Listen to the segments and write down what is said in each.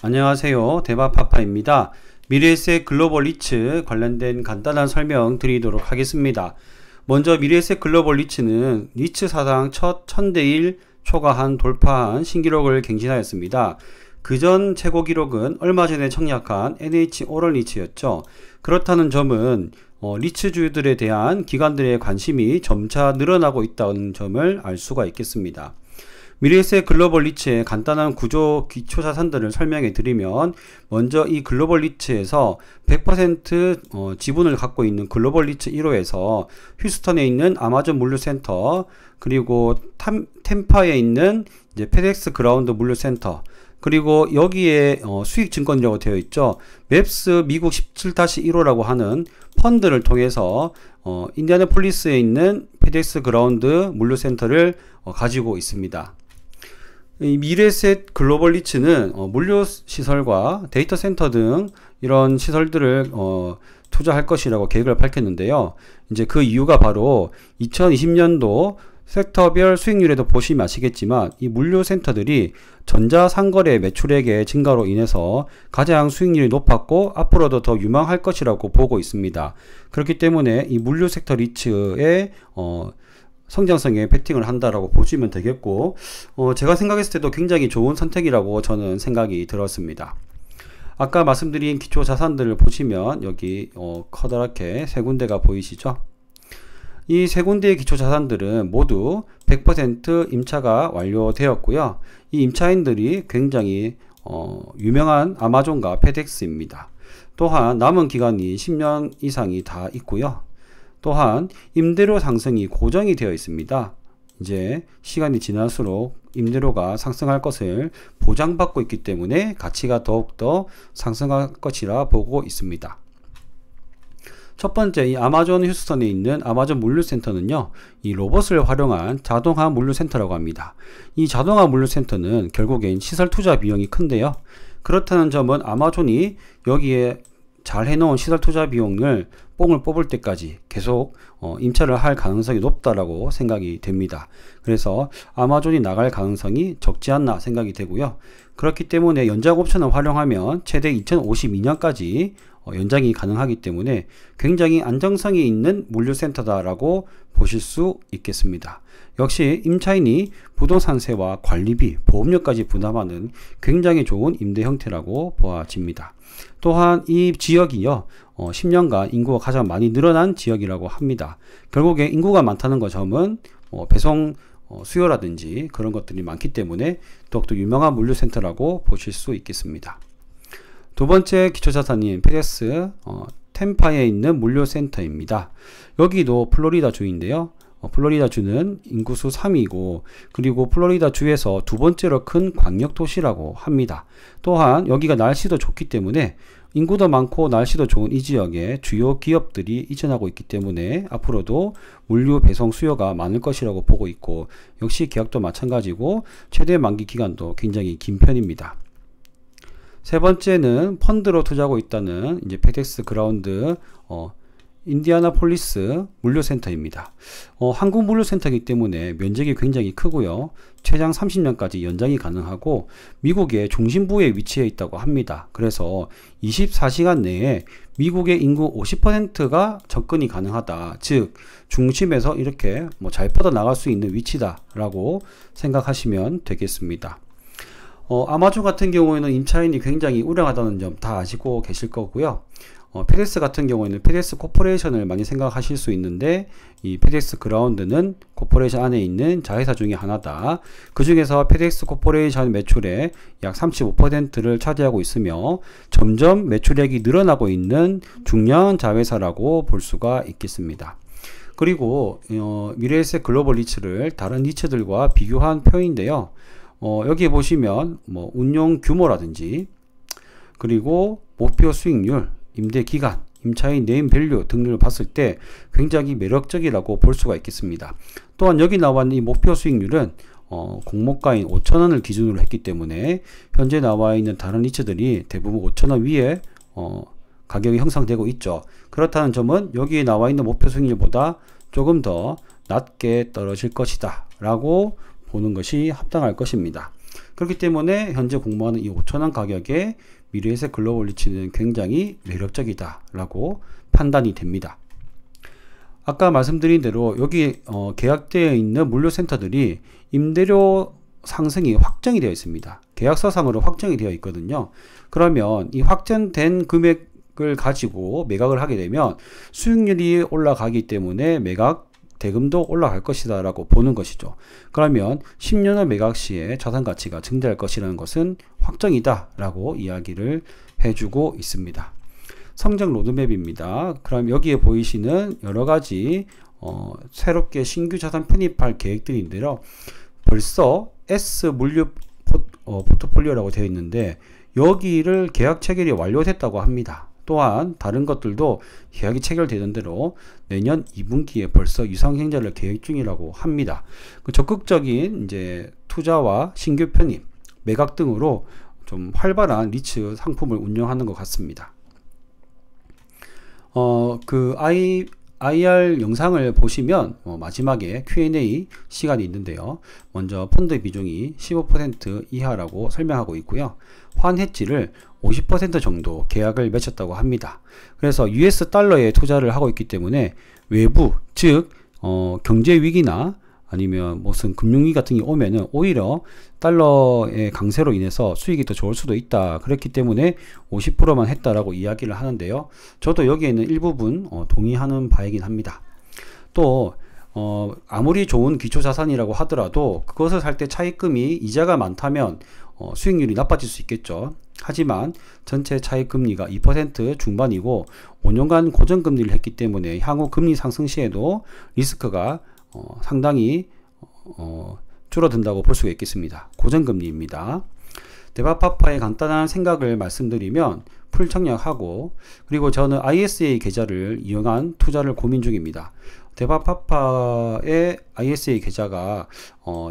안녕하세요. 대마파파입니다. 미래에셋 글로벌 리츠 관련된 간단한 설명 드리도록 하겠습니다. 먼저 미래에셋 글로벌 리츠는 리츠 사상 첫 1000대1 초과한 돌파한 신기록을 갱신하였습니다. 그전 최고 기록은 얼마 전에 청약한 NH 오럴 리츠였죠. 그렇다는 점은 리츠주들에 대한 기관들의 관심이 점차 늘어나고 있다는 점을 알 수가 있겠습니다. 미래에셋 글로벌 리츠의 간단한 구조 기초자산들을 설명해 드리면, 먼저 이 글로벌 리츠에서 100% 지분을 갖고 있는 글로벌 리츠 1호에서 휴스턴에 있는 아마존 물류센터, 그리고 템파에 있는 이제 페덱스 그라운드 물류센터, 그리고 여기에 수익증권이라고 되어 있죠. 맵스 미국 17-1호라고 하는 펀드를 통해서 인디애나폴리스에 있는 페덱스 그라운드 물류센터를 가지고 있습니다. 이 미래에셋 글로벌 리츠는 물류시설과 데이터 센터 등 이런 시설들을 투자할 것이라고 계획을 밝혔는데요. 이제 그 이유가 바로 2020년도 섹터별 수익률에도 보시면 아시겠지만, 이 물류센터들이 전자상거래 매출액의 증가로 인해서 가장 수익률이 높았고 앞으로도 더 유망할 것이라고 보고 있습니다. 그렇기 때문에 이 물류 섹터 리츠의 성장성에 베팅을 한다라고 보시면 되겠고, 제가 생각했을 때도 굉장히 좋은 선택이라고 저는 생각이 들었습니다. 아까 말씀드린 기초 자산들을 보시면 여기 커다랗게 세 군데가 보이시죠? 이 세 군데의 기초 자산들은 모두 100% 임차가 완료되었고요. 이 임차인들이 굉장히 유명한 아마존과 페덱스입니다. 또한 남은 기간이 10년 이상이 다 있고요. 또한 임대료 상승이 고정이 되어 있습니다. 이제 시간이 지날수록 임대료가 상승할 것을 보장받고 있기 때문에 가치가 더욱더 상승할 것이라 보고 있습니다. 첫 번째, 이 아마존 휴스턴에 있는 아마존 물류센터는요, 이 로봇을 활용한 자동화 물류센터라고 합니다. 이 자동화 물류센터는 결국엔 시설 투자 비용이 큰데요. 그렇다는 점은 아마존이 여기에 잘 해놓은 시설 투자 비용을 뽕을 뽑을 때까지 계속 임차를 할 가능성이 높다라고 생각이 됩니다. 그래서 아마존이 나갈 가능성이 적지 않나 생각이 되고요. 그렇기 때문에 연장 옵션을 활용하면 최대 2052년까지 연장이 가능하기 때문에 굉장히 안정성이 있는 물류센터다라고 보실 수 있겠습니다. 역시 임차인이 부동산세와 관리비, 보험료까지 부담하는 굉장히 좋은 임대 형태라고 보아집니다. 또한 이 지역이요, 10년간 인구가 가장 많이 늘어난 지역이라고 합니다. 결국에 인구가 많다는 점은 배송 수요라든지 그런 것들이 많기 때문에 더욱더 유명한 물류센터라고 보실 수 있겠습니다. 두 번째 기초자산인 페덱스 템파에 있는 물류센터입니다. 여기도 플로리다 주인데요. 플로리다 주는 인구수 3위고, 그리고 플로리다 주에서 두 번째로 큰 광역 도시라고 합니다. 또한 여기가 날씨도 좋기 때문에 인구도 많고 날씨도 좋은 이 지역에 주요 기업들이 이전하고 있기 때문에 앞으로도 물류 배송 수요가 많을 것이라고 보고 있고, 역시 계약도 마찬가지고 최대 만기 기간도 굉장히 긴 편입니다. 세 번째는 펀드로 투자하고 있다는 이제 페덱스 그라운드 인디애나폴리스 물류센터입니다. 한국 물류센터이기 때문에 면적이 굉장히 크고요. 최장 30년까지 연장이 가능하고 미국의 중심부에 위치해 있다고 합니다. 그래서 24시간 내에 미국의 인구 50%가 접근이 가능하다. 즉 중심에서 이렇게 잘 뻗어 나갈 수 있는 위치다라고 생각하시면 되겠습니다. 아마존 같은 경우에는 임차인이 굉장히 우량하다는 점 다 아시고 계실 거고요. 페덱스 같은 경우에는 페덱스 코퍼레이션을 많이 생각하실 수 있는데, 이 페덱스 그라운드는 코퍼레이션 안에 있는 자회사 중에 하나다. 그 중에서 페덱스 코퍼레이션 매출의 약 35%를 차지하고 있으며 점점 매출액이 늘어나고 있는 중요한 자회사라고 볼 수가 있겠습니다. 그리고 미래에셋 글로벌 리츠를 다른 리츠들과 비교한 표인데요. 여기에 보시면 운용 규모라든지, 그리고 목표 수익률, 임대 기간, 임차인 네임 밸류 등을 봤을 때 굉장히 매력적이라고 볼 수가 있겠습니다. 또한 여기 나와 있는 이 목표 수익률은 공모가인 5,000원을 기준으로 했기 때문에 현재 나와 있는 다른 리츠들이 대부분 5,000원 위에 가격이 형성되고 있죠. 그렇다는 점은 여기에 나와 있는 목표 수익률보다 조금 더 낮게 떨어질 것이다 라고 보는 것이 합당할 것입니다. 그렇기 때문에 현재 공모하는 이 5,000원 가격에 미래에셋 글로벌 리츠는 굉장히 매력적이다 라고 판단이 됩니다. 아까 말씀드린 대로 여기 계약되어 있는 물류센터들이 임대료 상승이 확정이 되어 있습니다. 계약서상으로 확정이 되어 있거든요. 그러면 이 확정된 금액을 가지고 매각을 하게 되면 수익률이 올라가기 때문에 매각 대금도 올라갈 것이다 라고 보는 것이죠. 그러면 10년 후 매각 시에 자산 가치가 증대할 것이라는 것은 확정이다 라고 이야기를 해주고 있습니다. 성장 로드맵입니다. 그럼 여기에 보이시는 여러가지 새롭게 신규 자산 편입할 계획들인데요. 벌써 S 물류 포트폴리오라고 되어 있는데 여기를 계약 체결이 완료됐다고 합니다. 또한 다른 것들도 계약이 체결되는 대로 내년 2분기에 벌써 유상증자를 계획 중이라고 합니다. 그 적극적인 이제 투자와 신규 편입, 매각 등으로 좀 활발한 리츠 상품을 운영하는 것 같습니다. 그 IR 영상을 보시면 마지막에 Q&A 시간이 있는데요. 먼저 펀드 비중이 15% 이하라고 설명하고 있고요. 환해지를 50% 정도 계약을 맺었다고 합니다. 그래서 US 달러에 투자를 하고 있기 때문에 외부, 즉 경제 위기나 아니면 무슨 금융위기 같은 게 오면은 오히려 달러의 강세로 인해서 수익이 더 좋을 수도 있다. 그렇기 때문에 50%만 했다라고 이야기를 하는데요. 저도 여기에는 일부분 동의하는 바이긴 합니다. 또 아무리 좋은 기초자산이라고 하더라도 그것을 살 때 차입금이 이자가 많다면 수익률이 나빠질 수 있겠죠. 하지만 전체 차입금리가 2% 중반이고 5년간 고정금리를 했기 때문에 향후 금리 상승 시에도 리스크가 상당히 줄어든다고 볼 수가 있겠습니다. 고정금리입니다. 대바파파의 간단한 생각을 말씀드리면 풀청약하고 그리고 저는 ISA 계좌를 이용한 투자를 고민 중입니다. 대바파파의 ISA 계좌가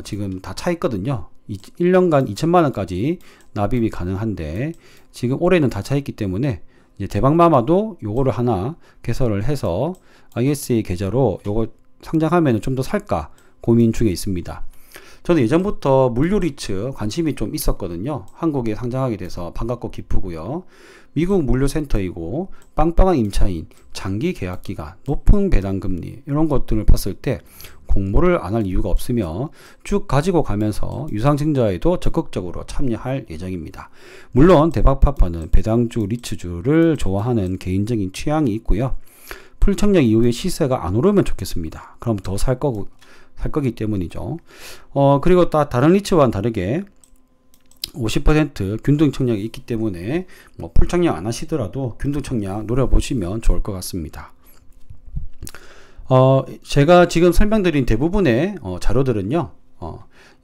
지금 다 차 있거든요. 1년간 2천만원까지 납입이 가능한데 지금 올해는 다 차 있기 때문에 이제 대박마마도 요거를 하나 개설을 해서 ISA 계좌로 요거 상장하면 좀 더 살까 고민 중에 있습니다. 저는 예전부터 물류리츠 관심이 좀 있었거든요. 한국에 상장하게 돼서 반갑고 기쁘고요. 미국 물류센터이고 빵빵한 임차인, 장기 계약기간, 높은 배당금리 이런 것들을 봤을 때 공모를 안 할 이유가 없으며 쭉 가지고 가면서 유상증자에도 적극적으로 참여할 예정입니다. 물론 대박파파는 배당주, 리츠주를 좋아하는 개인적인 취향이 있고요. 풀청약 이후에 시세가 안 오르면 좋겠습니다. 그럼 더 살 거기 때문이죠. 그리고 또 다른 리츠와는 다르게 50% 균등 청약이 있기 때문에 뭐 풀청약 안 하시더라도 균등 청약 노려보시면 좋을 것 같습니다. 제가 지금 설명드린 대부분의 자료들은요,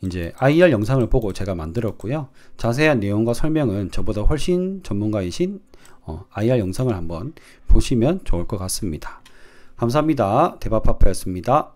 이제 IR 영상을 보고 제가 만들었고요. 자세한 내용과 설명은 저보다 훨씬 전문가이신 IR 영상을 한번 보시면 좋을 것 같습니다. 감사합니다. 대박파파였습니다.